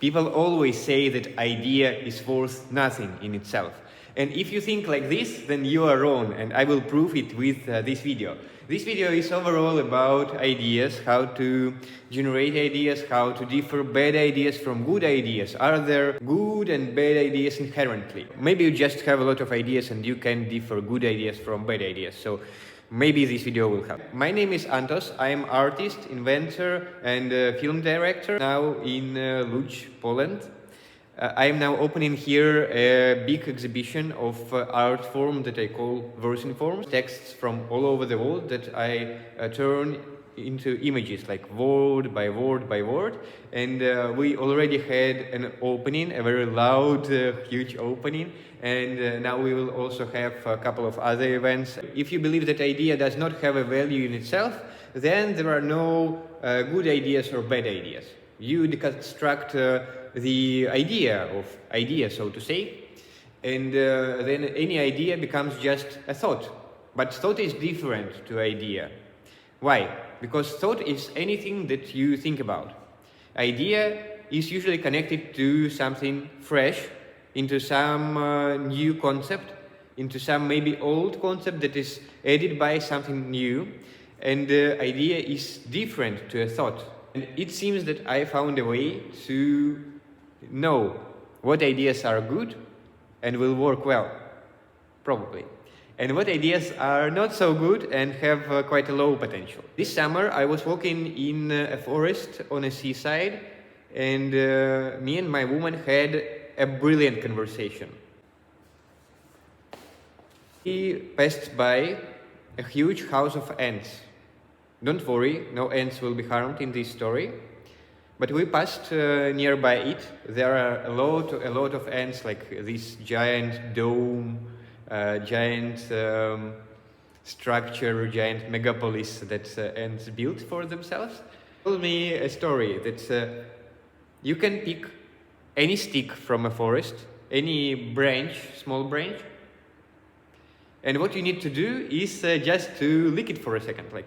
People always say that idea is worth nothing in itself. And if you think like this, then you are wrong, and I will prove it with this video. This video is overall about ideas, how to generate ideas, how to differ bad ideas from good ideas. Are there good and bad ideas inherently? Maybe you just have a lot of ideas and you can differ good ideas from bad ideas. So maybe this video will help. My name is Antos. I am artist, inventor and film director now in Łódź, Poland. I am now opening here a big exhibition of art form that I call Versinforms, texts from all over the world that I turn into images, like word by word by word. And we already had an opening, a very loud, huge opening. And now we will also have a couple of other events. If you believe that idea does not have a value in itself, then there are no good ideas or bad ideas. You deconstruct the idea of idea, so to say, and then any idea becomes just a thought. But thought is different to idea. Why? Because thought is anything that you think about. Idea is usually connected to something fresh, into some new concept, into some maybe old concept that is added by something new, and the idea is different to a thought. And it seems that I found a way to know what ideas are good and will work well, probably, and what ideas are not so good and have quite a low potential. This summer I was walking in a forest on a seaside, and me and my woman had a brilliant conversation. We passed by a huge house of ants. Don't worry, no ants will be harmed in this story. But we passed nearby it. There are a lot of ants, like this giant dome, giant structure, giant megapolis that ants built for themselves. Told me a story that you can pick any stick from a forest, any branch, small branch, and what you need to do is just to lick it for a second, like.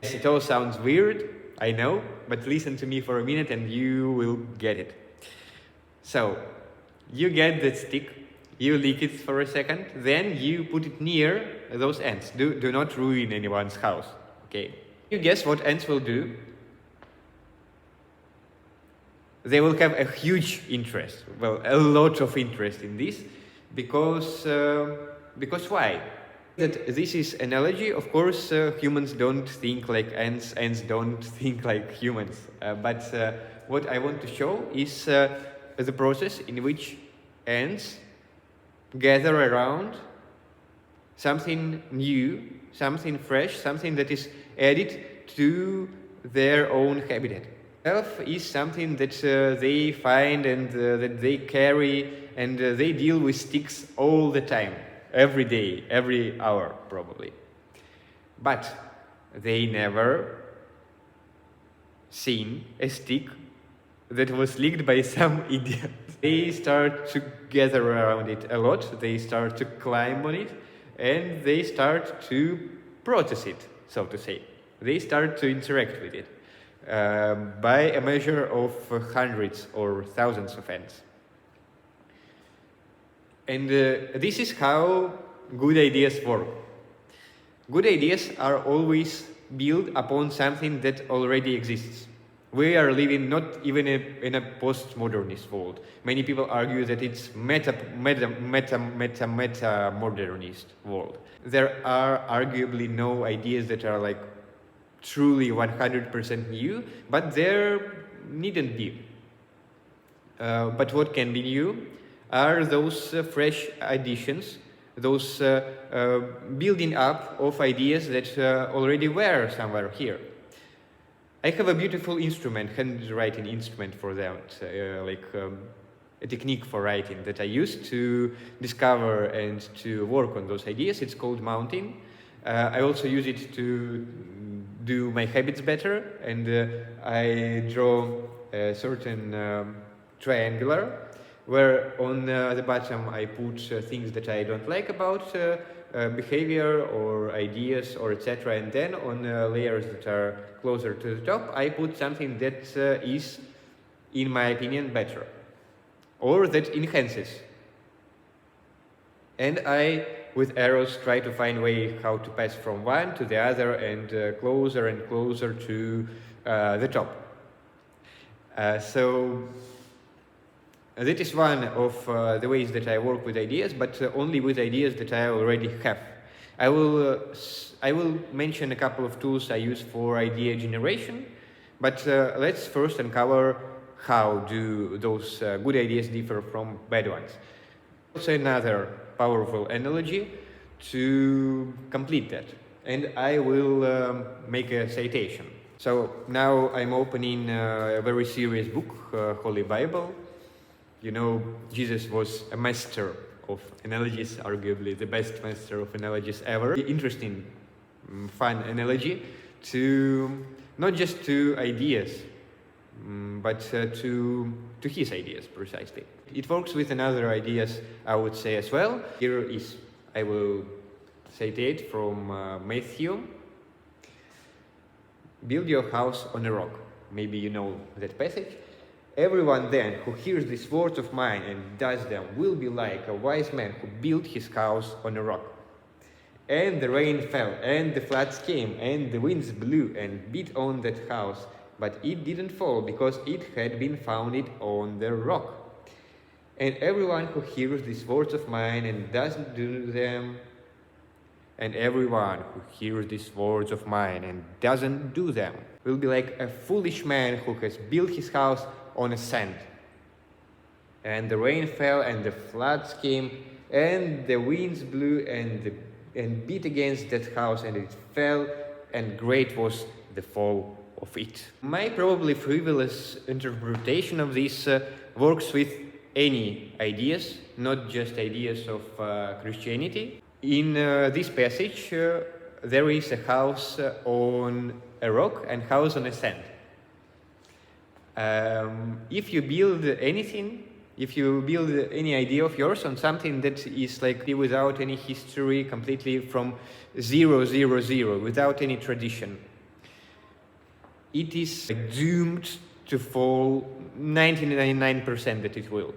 It all sounds weird, I know, but listen to me for a minute and you will get it. So, you get that stick, you lick it for a second, then you put it near those ants. Do not ruin anyone's house, okay? You guess what ants will do? They will have a huge interest, well, a lot of interest in this, because why? That this is analogy. Of course, humans don't think like ants, ants don't think like humans. But what I want to show is the process in which ants gather around something new, something fresh, something that is added to their own habitat. Self is something that they find and that they carry, and they deal with sticks all the time. Every day, every hour, probably. But they never seen a stick that was licked by some idiot. They start to gather around it a lot, they start to climb on it, and they start to process it, so to say. They start to interact with it by a measure of hundreds or thousands of ants. And this is how good ideas work. Good ideas are always built upon something that already exists. We are living not even in a postmodernist world. Many people argue that it's meta-modernist world. There are arguably no ideas that are like truly 100% new, but there needn't be. But what can be new are those fresh additions, those building up of ideas that already were somewhere here. I have a beautiful instrument, handwriting instrument for that, a technique for writing that I use to discover and to work on those ideas. It's called mounting. I also use it to do my habits better, and I draw a certain triangular, where on the bottom I put things that I don't like about behavior or ideas or etc. And then on layers that are closer to the top, I put something that is in my opinion, better, or that enhances. And I, with arrows, try to find a way how to pass from one to the other and closer to the top. So that is one of the ways that I work with ideas, but only with ideas that I already have. I will mention a couple of tools I use for idea generation, but let's first uncover how do those good ideas differ from bad ones. Also another powerful analogy to complete that, and I will make a citation. So now I'm opening a very serious book, Holy Bible. You know, Jesus was a master of analogies, arguably the best master of analogies ever. Interesting, fun analogy to not just to ideas, but to his ideas precisely. It works with another ideas, I would say, as well. Here is, I will citate from Matthew. Build your house on a rock. Maybe you know that passage. Everyone then who hears these words of mine and does them will be like a wise man who built his house on a rock. And the rain fell, and the floods came, and the winds blew and beat on that house, but it didn't fall because it had been founded on the rock. And everyone who hears these words of mine and doesn't do them, will be like a foolish man who has built his house on a sand. And the rain fell, and the floods came, and the winds blew and beat against that house, and it fell, and great was the fall of it. My probably frivolous interpretation of this works with any ideas, not just ideas of Christianity. In this passage, there is a house on a rock and house on a sand. If you build anything, if you build any idea of yours on something that is like without any history, completely from 000, without any tradition, it is doomed to fall 99% that it will.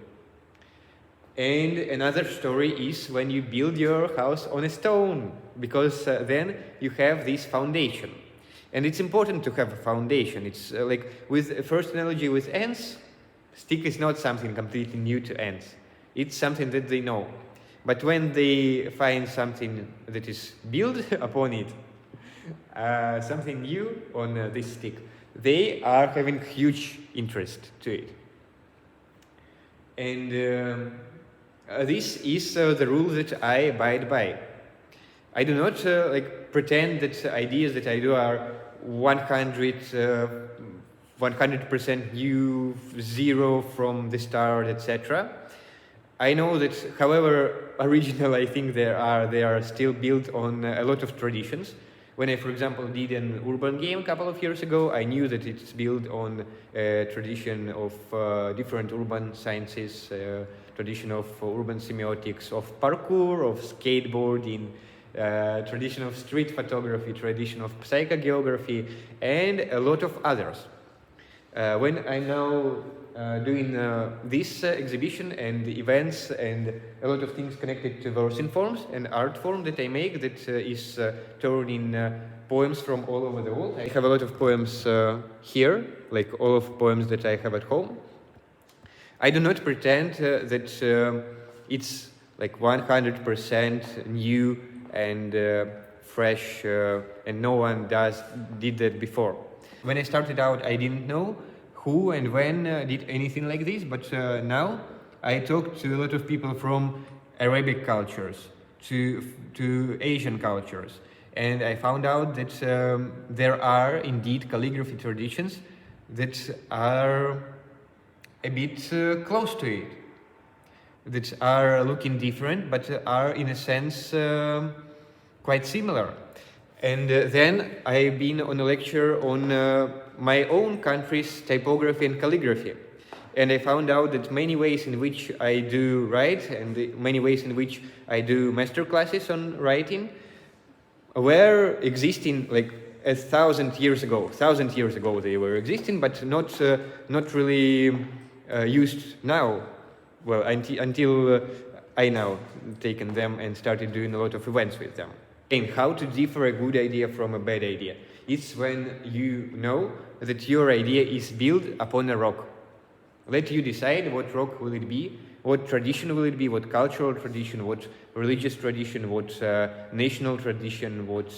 And another story is when you build your house on a stone, because then you have this foundation. And it's important to have a foundation. It's like with first analogy with ants, stick is not something completely new to ants. It's something that they know. But when they find something that is built upon it, something new on this stick, they are having huge interest to it. And this is the rule that I abide by. I do not pretend that ideas that I do are 100% new, zero from the start, etc. I know that, however original I think they are still built on a lot of traditions. When I, for example, did an urban game a couple of years ago, I knew that it's built on a tradition of different urban sciences, tradition of urban semiotics, of parkour, of skateboarding, tradition of street photography, tradition of psychogeography, and a lot of others. When I'm now doing this exhibition and events and a lot of things connected to Versin forms, an art form that I make that is torn in poems from all over the world. I have a lot of poems here, like all of poems that I have at home. I do not pretend that it's like 100% new and fresh and no one did that before. When I started out, I didn't know who and when did anything like this, but now I talked to a lot of people from Arabic cultures, to Asian cultures, and I found out that there are indeed calligraphy traditions that are a bit close to it, that are looking different, but are in a sense quite similar. And then I've been on a lecture on my own country's typography and calligraphy. And I found out that many ways in which I do write and the many ways in which I do master classes on writing were existing like 1,000 years ago. 1,000 years ago they were existing, but not really used now. Well, until I now taken them and started doing a lot of events with them. And how to differ a good idea from a bad idea? It's when you know that your idea is built upon a rock. Let you decide what rock will it be, what tradition will it be, what cultural tradition, what religious tradition, what national tradition, what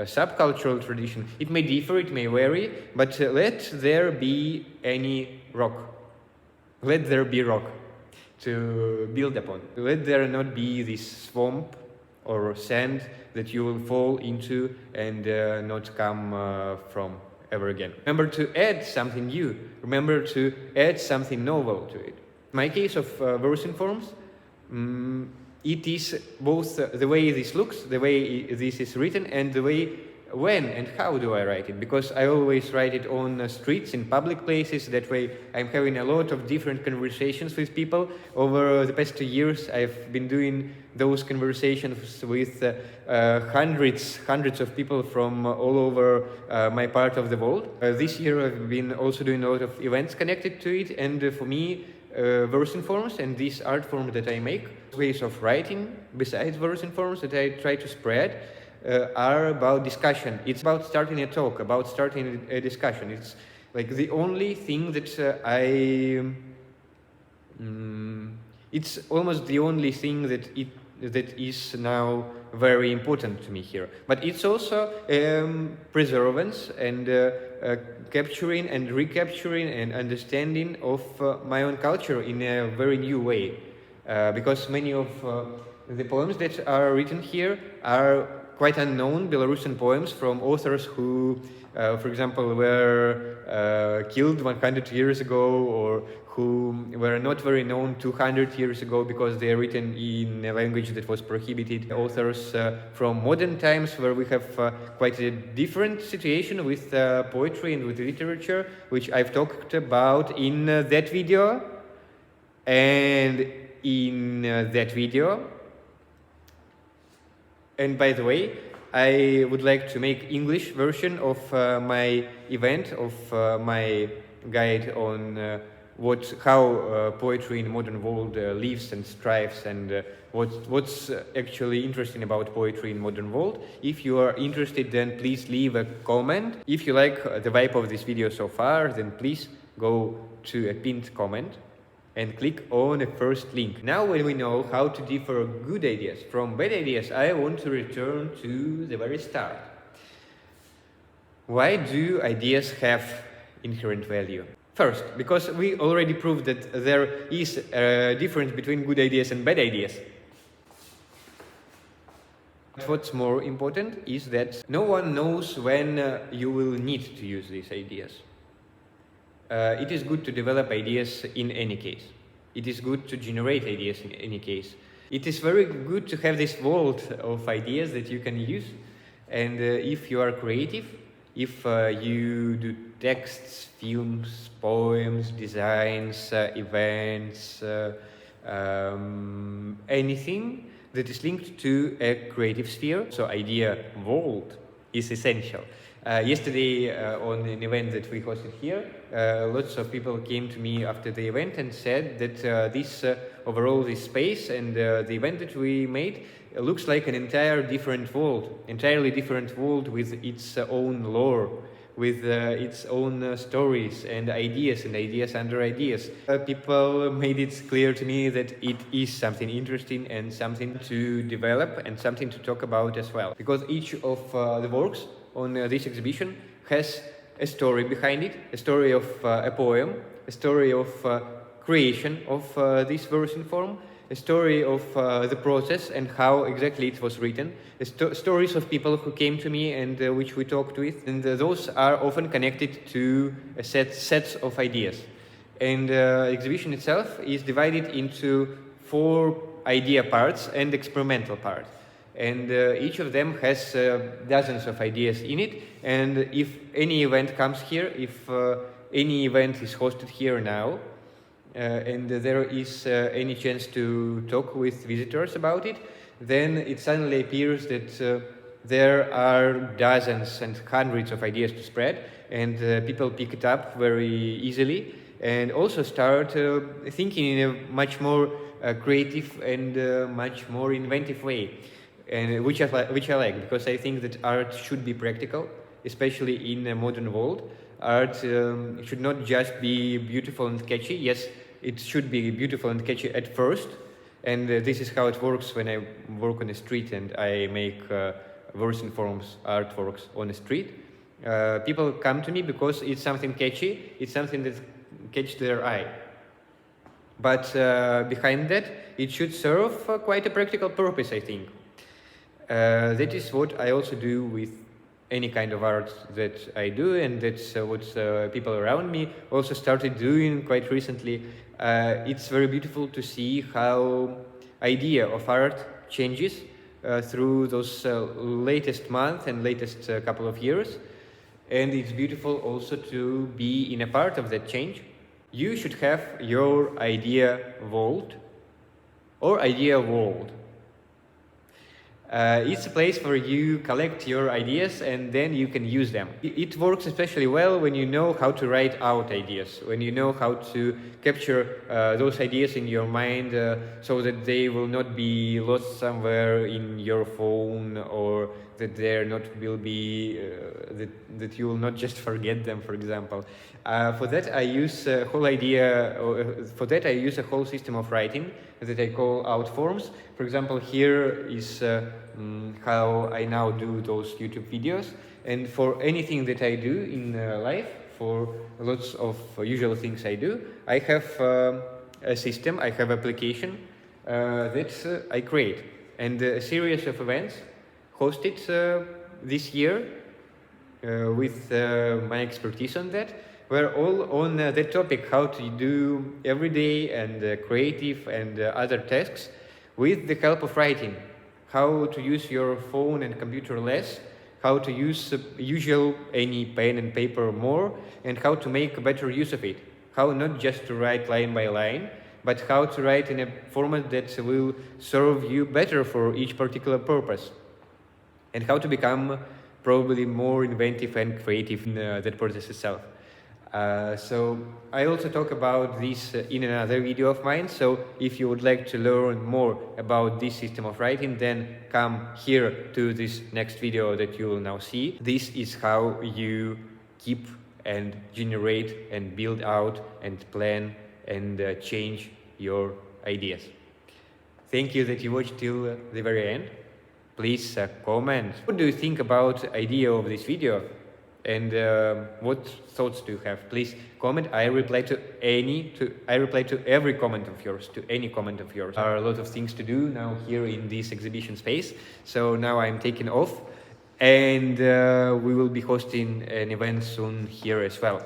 subcultural tradition. It may differ, it may vary, but let there be any rock. Let there be rock to build upon. Let there not be this swamp or sand that you will fall into and not come from ever again. Remember to add something new. Remember to add something novel to it. In my case of Versinforms, it is both the way this looks, the way this is written, and the way when and how do I write it, because I always write it on streets, in public places. That way I'm having a lot of different conversations with people. Over the past 2 years I've been doing those conversations with hundreds of people from all over my part of the world. This year I've been also doing a lot of events connected to it, and for me Versinforms and this art form that I make, ways of writing besides Versinforms that I try to spread, are about discussion. It's about starting a talk, about starting a discussion. It's like the only thing that it's almost the only thing that is now very important to me here. But it's also preservance and capturing and recapturing and understanding of my own culture in a very new way. Because many of the poems that are written here are quite unknown Belarusian poems from authors who, for example, were killed 100 years ago, or who were not very known 200 years ago because they are written in a language that was prohibited. Authors from modern times, where we have quite a different situation with poetry and with literature, which I've talked about in that video and in that video. And by the way, I would like to make English version of my event, of my guide on how poetry in the modern world lives and strives, and what's actually interesting about poetry in modern world. If you are interested, then please leave a comment. If you like the vibe of this video so far, then please go to a pinned comment and click on the first link. Now when we know how to differ good ideas from bad ideas, I want to return to the very start. Why do ideas have inherent value? First, because we already proved that there is a difference between good ideas and bad ideas. What's more important is that no one knows when you will need to use these ideas. It is good to develop ideas in any case. It is good to generate ideas in any case. It is very good to have this vault of ideas that you can use. And if you are creative, if you do texts, films, poems, designs, events, anything that is linked to a creative sphere, so idea vault is essential. Yesterday on an event that we hosted here, lots of people came to me after the event and said that overall this space and the event that we made looks like an entirely different world with its own lore, with its own stories and ideas under ideas. People made it clear to me that it is something interesting and something to develop and something to talk about as well. Because each of the works on this exhibition has a story behind it, a story of a poem, a story of creation of this Versinform, a story of the process and how exactly it was written, stories of people who came to me and which we talked with, and those are often connected to sets of ideas. And the exhibition itself is divided into 4 idea parts and experimental parts. And each of them has dozens of ideas in it. And if any event comes here, if any event is hosted here now, and there is any chance to talk with visitors about it, then it suddenly appears that there are dozens and hundreds of ideas to spread, and people pick it up very easily and also start thinking in a much more creative and much more inventive way, and which I like, because I think that art should be practical, especially in a modern world. Art should not just be beautiful and catchy. Yes, it should be beautiful and catchy at first, and this is how it works when I work on the street and I make verse and forms artworks on the street. People come to me because it's something catchy, it's something that catches their eye. But behind that, it should serve quite a practical purpose, I think. That is what I also do with any kind of art that I do, and that's what people around me also started doing quite recently. It's very beautiful to see how idea of art changes through those latest month and latest couple of years, and it's beautiful also to be in a part of that change. You should have your idea vault or idea world. It's a place where you collect your ideas and then you can use them. It works especially well when you know how to write out ideas, when you know how to capture those ideas in your mind so that they will not be lost somewhere in your phone, or that they're not will be that you will not just forget them, for example. For that I use a whole idea. For that I use a whole system of writing that I call Outforms. For example, here is how I now do those YouTube videos, and for anything that I do in life, for lots of usual things I do, I have a system, I have application that I create, and a series of events hosted this year with my expertise on that, were all on that topic, how to do everyday and creative and other tasks with the help of writing, how to use your phone and computer less, how to use usual any pen and paper more, and how to make better use of it, how not just to write line by line, but how to write in a format that will serve you better for each particular purpose, and how to become probably more inventive and creative in that process itself. So I also talk about this in another video of mine, so if you would like to learn more about this system of writing, then come here to this next video that you will now see. This is how you keep and generate and build out and plan and change your ideas. Thank you that you watched till the very end. Please comment. What do you think about the idea of this video? And what thoughts do you have? Please comment. I reply to every comment of yours, to any comment of yours. There are a lot of things to do now here in this exhibition space, so now I'm taking off, and we will be hosting an event soon here as well.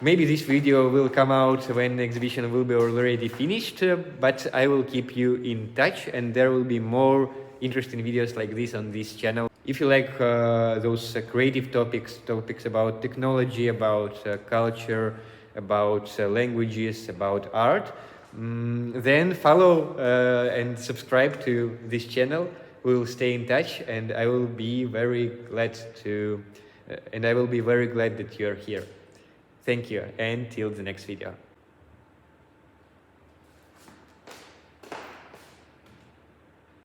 Maybe this video will come out when the exhibition will be already finished, but I will keep you in touch, and there will be more interesting videos like this on this channel. If you like those creative topics about technology, about culture, about languages, about art, then follow and subscribe to this channel. We will stay in touch, and I will be very glad that you're here. Thank you, and till the next video.